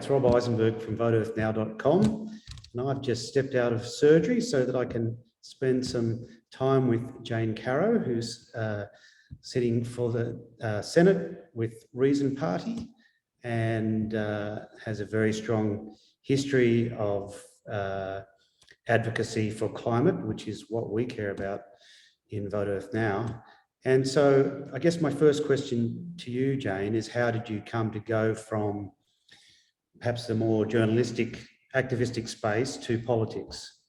it's Rob Eisenberg from voteearthnow.com, and I've just stepped out of surgery so that I can spend some time with Jane Caro, who's sitting for the Senate with Reason Party and has a very strong history of advocacy for climate, which is what we care about in Vote Earth Now. And so I guess my first question to you, Jane, is how did you come to go from perhaps the more journalistic, activistic space to politics?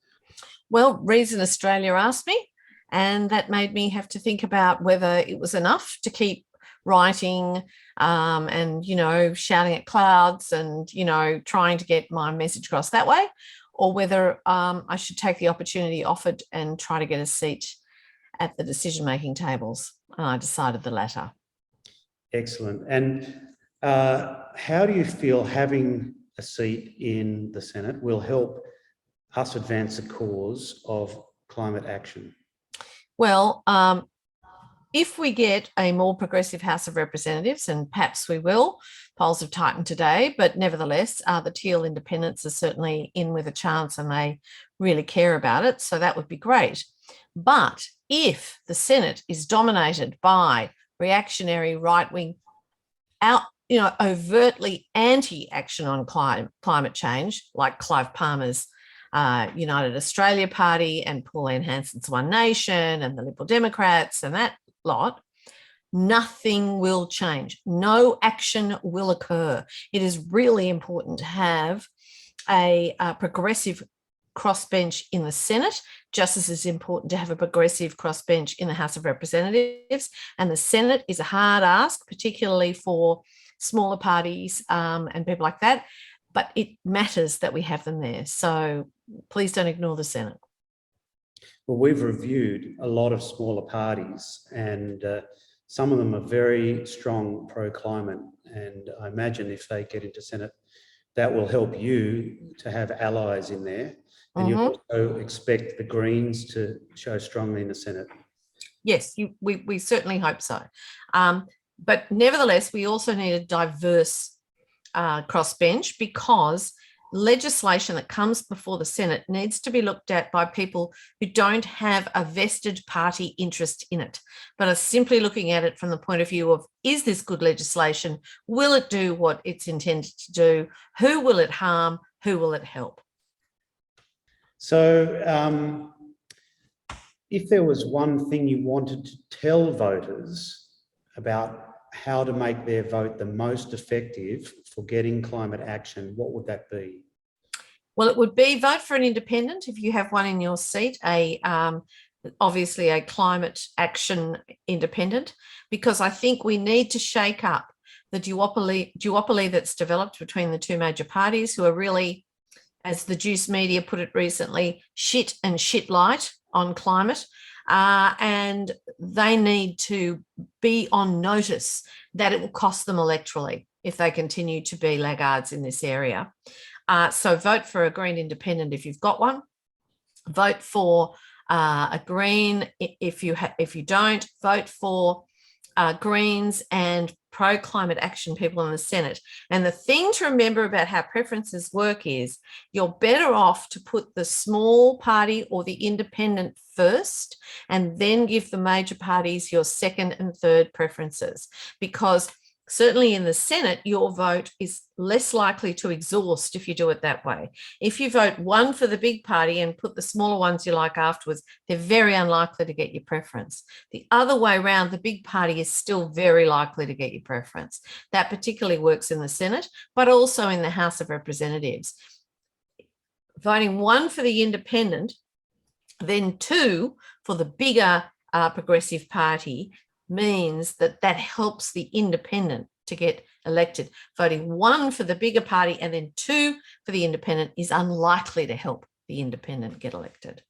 Well, Reason Australia asked me, and that made me have to think about whether it was enough to keep writing and, shouting at clouds and, trying to get my message across that way, or whether I should take the opportunity offered and try to get a seat at the decision-making tables. And I decided the latter. Excellent. And how do you feel having a seat in the Senate will help us advance the cause of climate action? Well, if we get a more progressive House of Representatives, and perhaps we will, polls have tightened today, but nevertheless, the Teal independents are certainly in with a chance and they really care about it. So that would be great. But if the Senate is dominated by reactionary right-wing, overtly anti-action on climate change, like Clive Palmer's United Australia Party and Pauline Hanson's One Nation and the Liberal Democrats and that lot, nothing will change. No action will occur. It is really important to have a progressive crossbench in the Senate, just as it's important to have a progressive crossbench in the House of Representatives. And the Senate is a hard ask, particularly for smaller parties and people like that. But it matters that we have them there. So please don't ignore the Senate. Well, we've reviewed a lot of smaller parties and some of them are very strong pro-climate. And I imagine if they get into Senate, that will help you to have allies in there. And you also expect the Greens to show strongly in the Senate. Yes, we certainly hope so. But nevertheless, we also need a diverse crossbench, because legislation that comes before the Senate needs to be looked at by people who don't have a vested party interest in it, but are simply looking at it from the point of view of, is this good legislation? Will it do what it's intended to do? Who will it harm? Who will it help? So if there was one thing you wanted to tell voters about how to make their vote the most effective for getting climate action, what would that be? Well, it would be vote for an independent if you have one in your seat, obviously a climate action independent, because I think we need to shake up the duopoly that's developed between the two major parties, who are really, as the Juice media put it recently, shit and shit light on climate. And they need to be on notice that it will cost them electorally if they continue to be laggards in this area. So vote for a Green independent if you've got one. Vote for a Green if you don't. Vote for Greens and pro-climate action people in the Senate. And the thing to remember about how preferences work is you're better off to put the small party or the independent first and then give the major parties your second and third preferences, because certainly in the Senate, your vote is less likely to exhaust if you do it that way. If you vote one for the big party and put the smaller ones you like afterwards, they're very unlikely to get your preference. The other way around, the big party is still very likely to get your preference. That particularly works in the Senate, but also in the House of Representatives. Voting one for the independent, then two for the bigger progressive party, means that helps the independent to get elected. Voting one for the bigger party and then two for the independent is unlikely to help the independent get elected.